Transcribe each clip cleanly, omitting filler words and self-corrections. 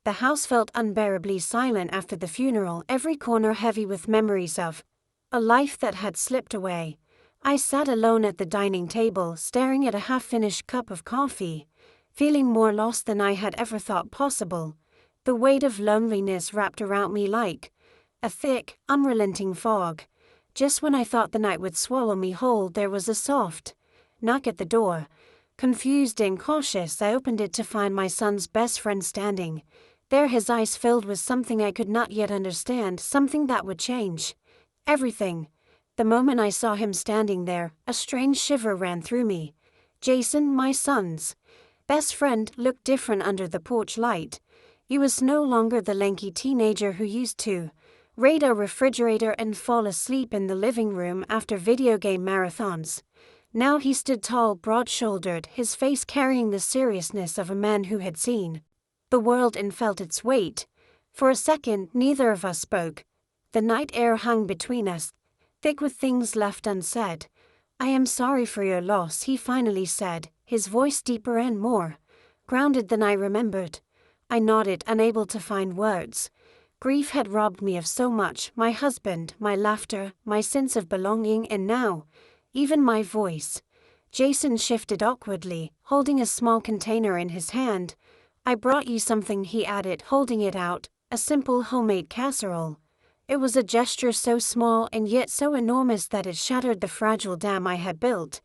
The house felt unbearably silent after the funeral, every corner heavy with memories of a life that had slipped away. I sat alone at the dining table, staring at a half-finished cup of coffee, feeling more lost than I had ever thought possible. The weight of loneliness wrapped around me like a thick, unrelenting fog. Just when I thought the night would swallow me whole, there was a soft knock at the door. Confused and cautious, I opened it to find my son's best friend standing there, his eyes filled with something I could not yet understand, something that would change everything. The moment I saw him standing there, a strange shiver ran through me. Jason, my son's best friend, looked different under the porch light. He was no longer the lanky teenager who used to raid a refrigerator and fall asleep in the living room after video game marathons. Now he stood tall, broad-shouldered, his face carrying the seriousness of a man who had seen the world and felt its weight. For a second, neither of us spoke. The night air hung between us, thick with things left unsaid. "I am sorry for your loss," he finally said, his voice deeper and more grounded than I remembered. I nodded, unable to find words. Grief had robbed me of so much: my husband, my laughter, my sense of belonging, and now, even my voice. Jason shifted awkwardly, holding a small container in his hand. "I brought you something," he added, holding it out, a simple homemade casserole. It was a gesture so small and yet so enormous that it shattered the fragile dam I had built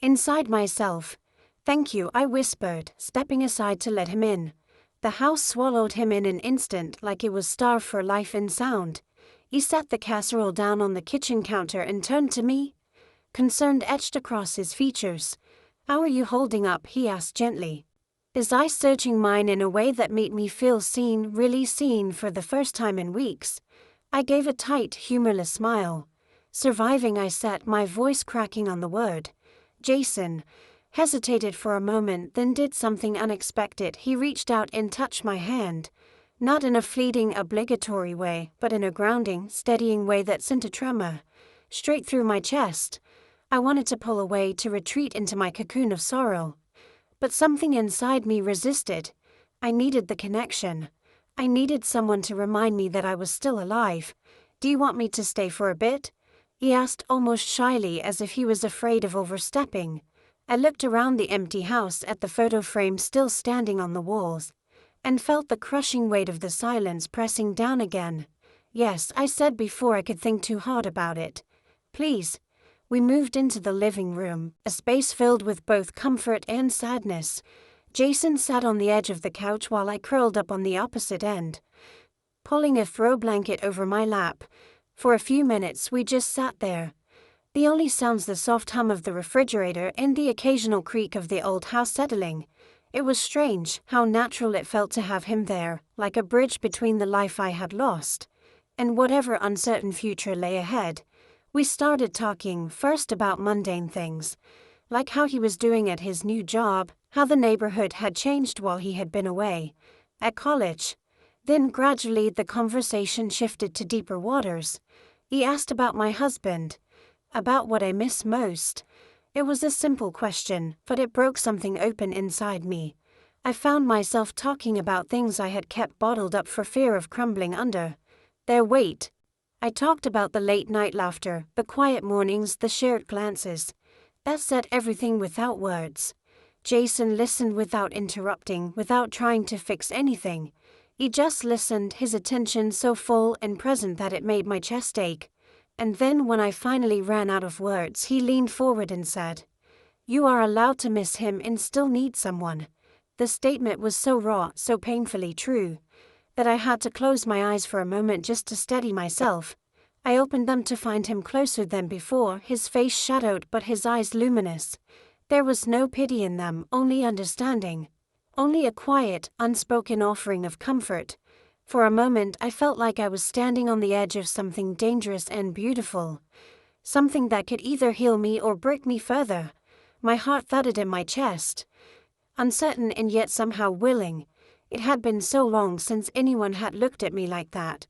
inside myself. "Thank you," I whispered, stepping aside to let him in. The house swallowed him in an instant, like it was starved for life and sound. He set the casserole down on the kitchen counter and turned to me. Concern etched across his features. "How are you holding up?" he asked gently, his eyes searching mine in a way that made me feel seen, really seen, for the first time in weeks. I gave a tight, humorless smile. "Surviving," I said, my voice cracking on the word. Jason hesitated for a moment, then did something unexpected. He reached out and touched my hand, not in a fleeting, obligatory way, but in a grounding, steadying way that sent a tremor straight through my chest. I wanted to pull away, to retreat into my cocoon of sorrow. But something inside me resisted. I needed the connection. I needed someone to remind me that I was still alive. "Do you want me to stay for a bit?" he asked, almost shyly, as if he was afraid of overstepping. I looked around the empty house, at the photo frame still standing on the walls, and felt the crushing weight of the silence pressing down again. "Yes," I said before I could think too hard about it. "Please." We moved into the living room, a space filled with both comfort and sadness. Jason sat on the edge of the couch while I curled up on the opposite end, pulling a throw blanket over my lap. For a few minutes we just sat there. The only sounds the soft hum of the refrigerator and the occasional creak of the old house settling. It was strange how natural it felt to have him there, like a bridge between the life I had lost and whatever uncertain future lay ahead. We started talking, first about mundane things, like how he was doing at his new job, how the neighborhood had changed while he had been away at college. Then gradually the conversation shifted to deeper waters. He asked about my husband, about what I miss most. It was a simple question, but it broke something open inside me. I found myself talking about things I had kept bottled up for fear of crumbling under their weight. I talked about the late-night laughter, the quiet mornings, the shared glances. That said everything without words. Jason listened without interrupting, without trying to fix anything. He just listened, his attention so full and present that it made my chest ache. And then when I finally ran out of words, he leaned forward and said, "You are allowed to miss him and still need someone." The statement was so raw, so painfully true, that I had to close my eyes for a moment just to steady myself. I opened them to find him closer than before, his face shadowed but his eyes luminous. There was no pity in them, only understanding. Only a quiet, unspoken offering of comfort. For a moment I felt like I was standing on the edge of something dangerous and beautiful. Something that could either heal me or break me further. My heart thudded in my chest. Uncertain and yet somehow willing. It had been so long since anyone had looked at me like that.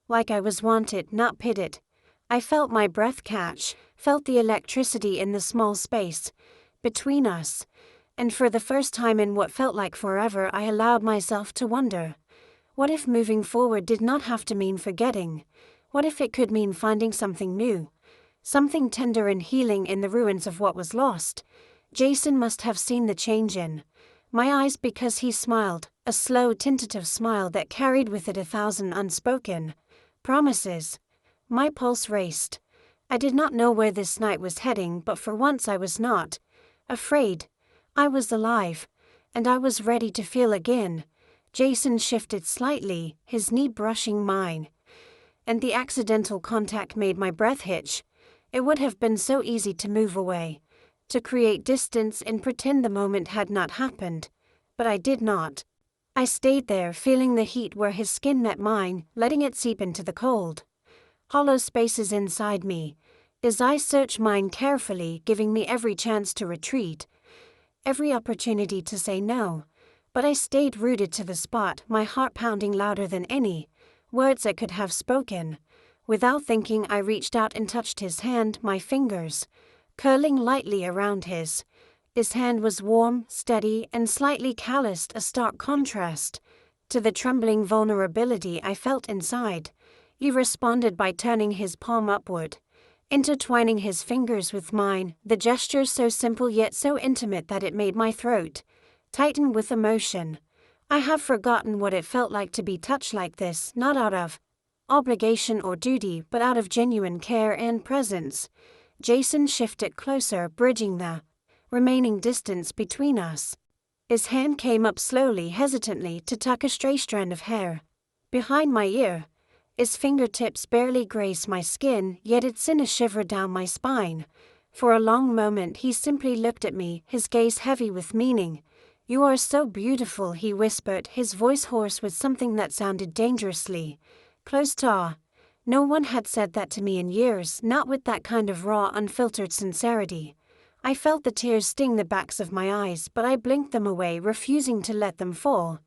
Like I was wanted, not pitied. I felt my breath catch, felt the electricity in the small space between us. And for the first time in what felt like forever, I allowed myself to wonder. What if moving forward did not have to mean forgetting? What if it could mean finding something new? Something tender and healing in the ruins of what was lost? Jason must have seen the change in my eyes because he smiled, a slow, tentative smile that carried with it 1,000 unspoken promises. My pulse raced. I did not know where this night was heading, but for once I was not afraid. I was alive, and I was ready to feel again. Jason shifted slightly, his knee brushing mine, and the accidental contact made my breath hitch. It would have been so easy to move away, to create distance and pretend the moment had not happened, but I did not. I stayed there, feeling the heat where his skin met mine, letting it seep into the cold, hollow spaces inside me. His eyes searched mine carefully, giving me every chance to retreat, every opportunity to say no. But I stayed rooted to the spot, my heart pounding louder than any words I could have spoken. Without thinking, I reached out and touched his hand, my fingers curling lightly around his. His hand was warm, steady, and slightly calloused, a stark contrast to the trembling vulnerability I felt inside. He responded by turning his palm upward, intertwining his fingers with mine, the gesture so simple yet so intimate that it made my throat tighten with emotion. I have forgotten what it felt like to be touched like this, not out of obligation or duty, but out of genuine care and presence. Jason shifted closer, bridging the remaining distance between us. His hand came up slowly, hesitantly, to tuck a stray strand of hair behind my ear. His fingertips barely grazed my skin, yet it sent a shiver down my spine. For a long moment he simply looked at me, his gaze heavy with meaning. "You are so beautiful," he whispered, his voice hoarse with something that sounded dangerously close to awe. No one had said that to me in years, not with that kind of raw, unfiltered sincerity. I felt the tears sting the backs of my eyes, but I blinked them away, refusing to let them fall.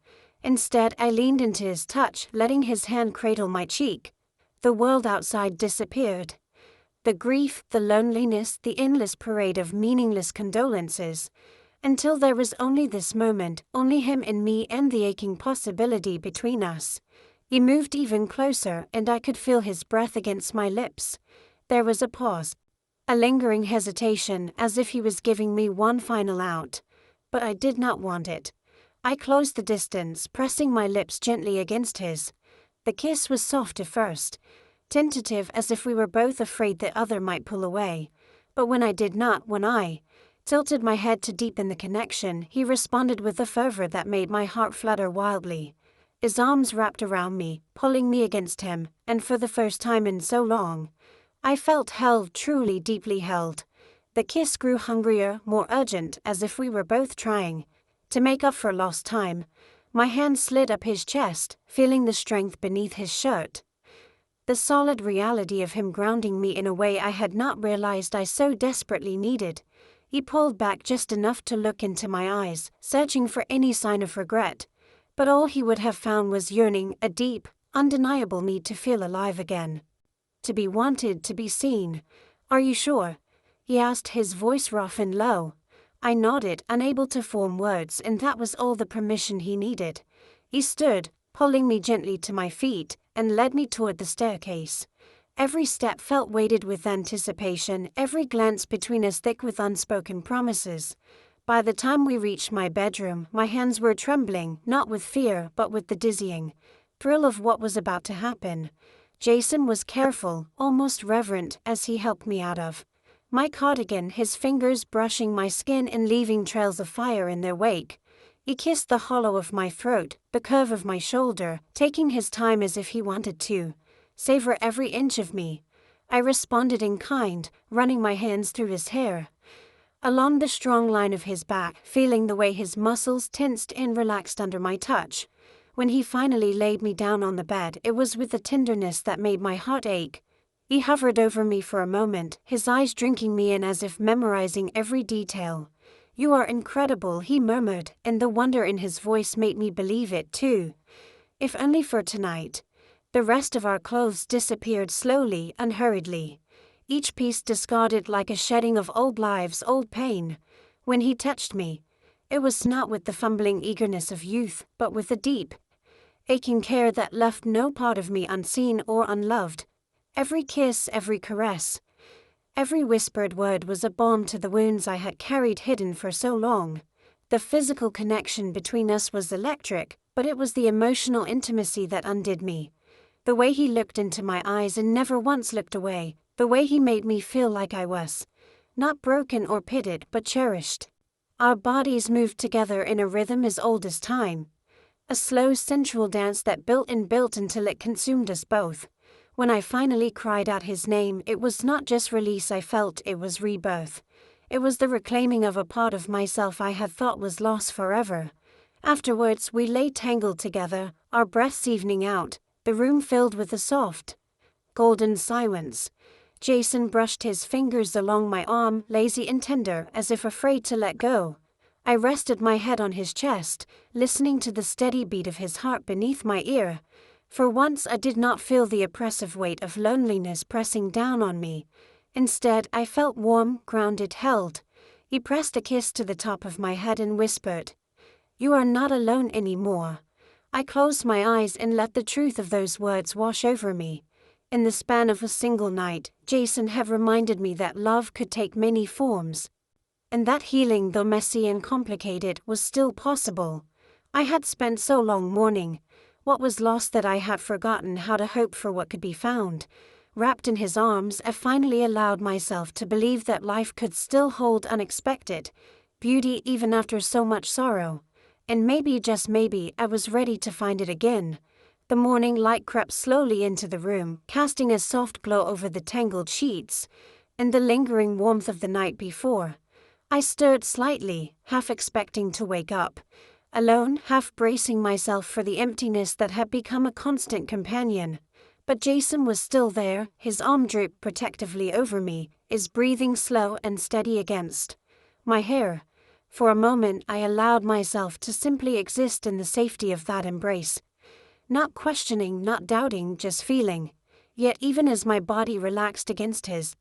Instead, I leaned into his touch, letting his hand cradle my cheek. The world outside disappeared. The grief, the loneliness, the endless parade of meaningless condolences. Until there was only this moment, only him and me and the aching possibility between us. He moved even closer, and I could feel his breath against my lips. There was a pause, a lingering hesitation, as if he was giving me one final out. But I did not want it. I closed the distance, pressing my lips gently against his. The kiss was soft at first, tentative, as if we were both afraid the other might pull away. But when I tilted my head to deepen the connection, he responded with a fervor that made my heart flutter wildly. His arms wrapped around me, pulling me against him, and for the first time in so long, I felt held, truly deeply held. The kiss grew hungrier, more urgent, as if we were both trying to make up for lost time. My hand slid up his chest, feeling the strength beneath his shirt. The solid reality of him grounding me in a way I had not realized I so desperately needed. He pulled back just enough to look into my eyes, searching for any sign of regret. But all he would have found was yearning, a deep, undeniable need to feel alive again. To be wanted, to be seen. "Are you sure?" he asked, his voice rough and low. I nodded, unable to form words, and that was all the permission he needed. He stood, pulling me gently to my feet, and led me toward the staircase. Every step felt weighted with anticipation, every glance between us thick with unspoken promises. By the time we reached my bedroom, my hands were trembling, not with fear, but with the dizzying thrill of what was about to happen. Jason was careful, almost reverent, as he helped me out of my cardigan, his fingers brushing my skin and leaving trails of fire in their wake. He kissed the hollow of my throat, the curve of my shoulder, taking his time as if he wanted to savor every inch of me. I responded in kind, running my hands through his hair, along the strong line of his back, feeling the way his muscles tensed and relaxed under my touch. When he finally laid me down on the bed, it was with a tenderness that made my heart ache. He hovered over me for a moment, his eyes drinking me in as if memorizing every detail. "You are incredible," he murmured, and the wonder in his voice made me believe it too. If only for tonight. The rest of our clothes disappeared slowly, unhurriedly. Each piece discarded like a shedding of old lives, old pain. When he touched me, it was not with the fumbling eagerness of youth, but with a deep, aching care that left no part of me unseen or unloved. Every kiss, every caress, every whispered word was a balm to the wounds I had carried hidden for so long. The physical connection between us was electric, but it was the emotional intimacy that undid me. The way he looked into my eyes and never once looked away, the way he made me feel like I was not broken or pitted but cherished. Our bodies moved together in a rhythm as old as time. A slow, sensual dance that built and built until it consumed us both. When I finally cried out his name, it was not just release I felt, it was rebirth. It was the reclaiming of a part of myself I had thought was lost forever. Afterwards, we lay tangled together, our breaths evening out, the room filled with a soft, golden silence. Jason brushed his fingers along my arm, lazy and tender, as if afraid to let go. I rested my head on his chest, listening to the steady beat of his heart beneath my ear. For once I did not feel the oppressive weight of loneliness pressing down on me. Instead, I felt warm, grounded, held. He pressed a kiss to the top of my head and whispered, "You are not alone anymore." I closed my eyes and let the truth of those words wash over me. In the span of a single night, Jason had reminded me that love could take many forms, and that healing, though messy and complicated, was still possible. I had spent so long mourning what was lost that I had forgotten how to hope for what could be found. Wrapped in his arms, I finally allowed myself to believe that life could still hold unexpected beauty even after so much sorrow. And maybe, just maybe, I was ready to find it again. The morning light crept slowly into the room, casting a soft glow over the tangled sheets and the lingering warmth of the night before. I stirred slightly, half expecting to wake up alone, half bracing myself for the emptiness that had become a constant companion. But Jason was still there, his arm drooped protectively over me, his breathing slow and steady against my hair. For a moment I allowed myself to simply exist in the safety of that embrace. Not questioning, not doubting, just feeling. Yet even as my body relaxed against his,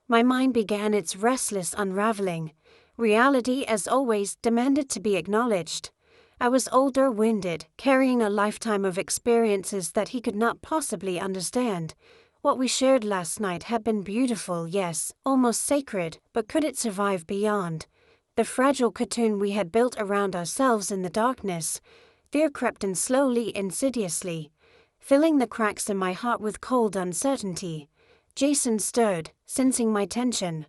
my mind began its restless unraveling. Reality, as always, demanded to be acknowledged. I was older, wounded, carrying a lifetime of experiences that he could not possibly understand. What we shared last night had been beautiful, yes, almost sacred, but could it survive beyond the fragile cocoon we had built around ourselves in the darkness? Fear crept in slowly, insidiously, filling the cracks in my heart with cold uncertainty. Jason stirred, sensing my tension,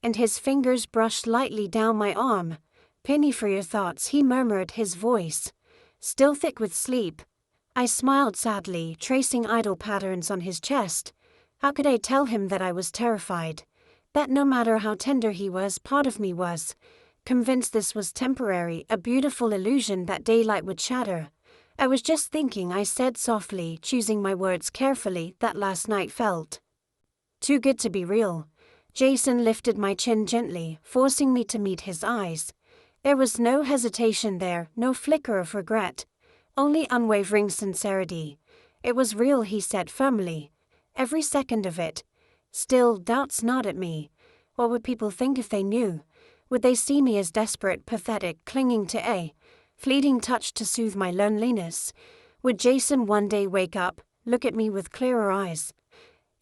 and his fingers brushed lightly down my arm. "Penny for your thoughts," he murmured, his voice still thick with sleep. I smiled sadly, tracing idle patterns on his chest. How could I tell him that I was terrified? That no matter how tender he was, part of me was convinced this was temporary, a beautiful illusion that daylight would shatter. "I was just thinking," I said softly, choosing my words carefully, "that last night felt too good to be real." Jason lifted my chin gently, forcing me to meet his eyes. There was no hesitation there, no flicker of regret, only unwavering sincerity. "It was real," he said firmly. "Every second of it." Still, doubts gnawed at me. What would people think if they knew? Would they see me as desperate, pathetic, clinging to a fleeting touch to soothe my loneliness? Would Jason one day wake up, look at me with clearer eyes,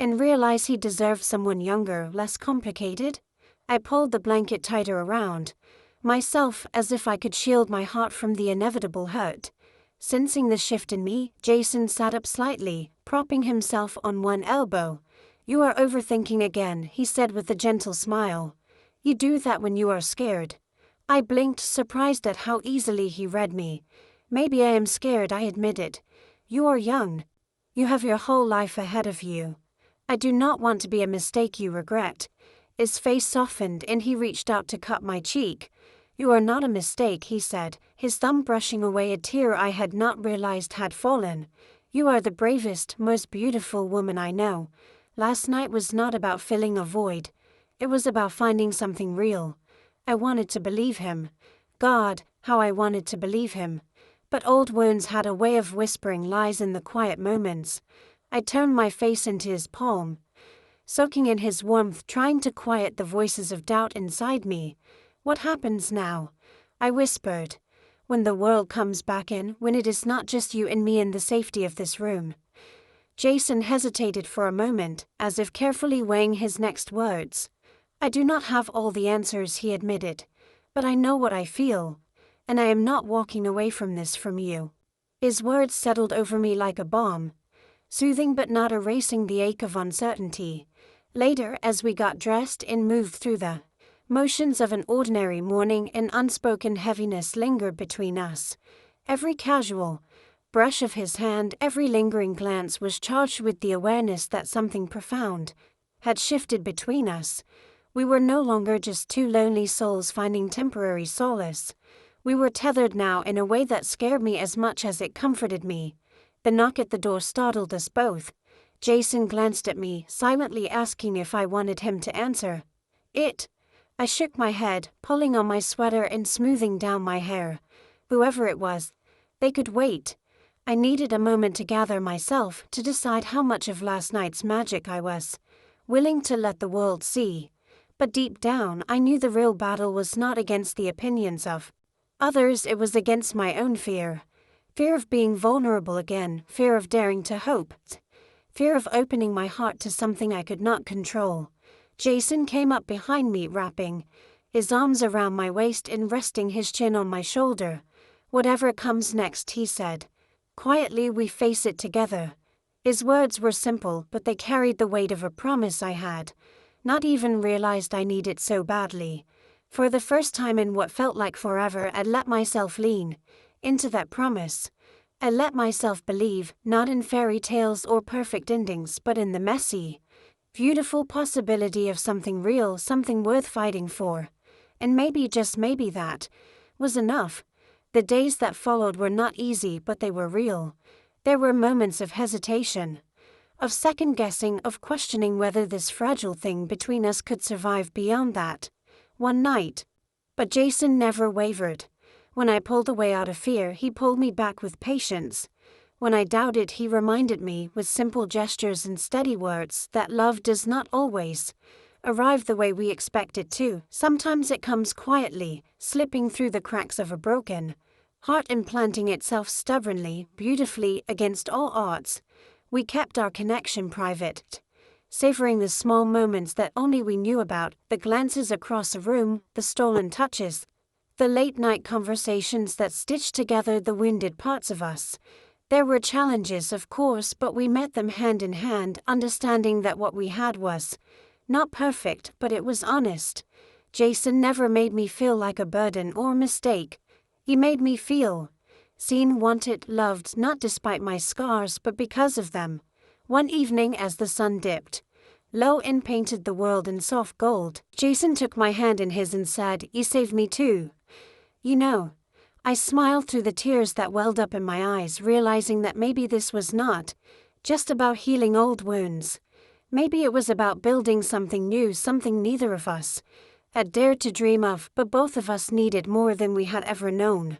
and realize he deserved someone younger, less complicated? I pulled the blanket tighter around myself, as if I could shield my heart from the inevitable hurt. Sensing the shift in me, Jason sat up slightly, propping himself on one elbow. "You are overthinking again," he said with a gentle smile. "You do that when you are scared." I blinked, surprised at how easily he read me. "Maybe I am scared," I admitted. "You are young. You have your whole life ahead of you. I do not want to be a mistake you regret." His face softened and he reached out to cup my cheek. "You are not a mistake," he said, his thumb brushing away a tear I had not realized had fallen. "You are the bravest, most beautiful woman I know." Last night was not about filling a void. It was about finding something real. I wanted to believe him. God, how I wanted to believe him. But old wounds had a way of whispering lies in the quiet moments. I turned my face into his palm, soaking in his warmth, trying to quiet the voices of doubt inside me. "What happens now?" I whispered. when the world comes back in, when it is not just you and me in the safety of this room. Jason hesitated for a moment, as if carefully weighing his next words. I do not have all the answers, he admitted, but I know what I feel, and I am not walking away from this from you. His words settled over me like a balm, soothing but not erasing the ache of uncertainty. Later, as we got dressed and moved through the motions of an ordinary morning, an unspoken heaviness lingered between us. Every casual brush of his hand, every lingering glance was charged with the awareness that something profound had shifted between us. We were no longer just two lonely souls finding temporary solace. We were tethered now in a way that scared me as much as it comforted me. The knock at the door startled us both. Jason glanced at me, silently asking if I wanted him to answer it. I shook my head, pulling on my sweater and smoothing down my hair. Whoever it was, they could wait. I needed a moment to gather myself, to decide how much of last night's magic I was willing to let the world see. But deep down, I knew the real battle was not against the opinions of others, it was against my own fear. Fear of being vulnerable again, fear of daring to hope, fear of opening my heart to something I could not control. Jason came up behind me, wrapping his arms around my waist and resting his chin on my shoulder. Whatever comes next, he said. Quietly, we face it together. His words were simple, but they carried the weight of a promise I had not even realized I needed so badly. For the first time in what felt like forever, I let myself lean into that promise. I let myself believe, not in fairy tales or perfect endings, but in the messy, beautiful possibility of something real, something worth fighting for. And maybe, just maybe, that was enough. The days that followed were not easy, but they were real. There were moments of hesitation, of second-guessing, of questioning whether this fragile thing between us could survive beyond that one night. But Jason never wavered. When I pulled away out of fear, he pulled me back with patience. When I doubted, he reminded me, with simple gestures and steady words, that love does not always arrive the way we expect it to. Sometimes it comes quietly, slipping through the cracks of a broken heart and planting itself stubbornly, beautifully, against all odds. We kept our connection private, savoring the small moments that only we knew about, the glances across a room, the stolen touches, the late-night conversations that stitched together the wounded parts of us. There were challenges, of course, but we met them hand in hand, understanding that what we had was not perfect, but it was honest. Jason never made me feel like a burden or mistake. He made me feel seen, wanted, loved, not despite my scars, but because of them. One evening, as the sun dipped low and painted the world in soft gold, Jason took my hand in his and said, "You saved me too. You know." I smiled through the tears that welled up in my eyes, realizing that maybe this was not just about healing old wounds. Maybe it was about building something new, something neither of us had dared to dream of, but both of us needed more than we had ever known.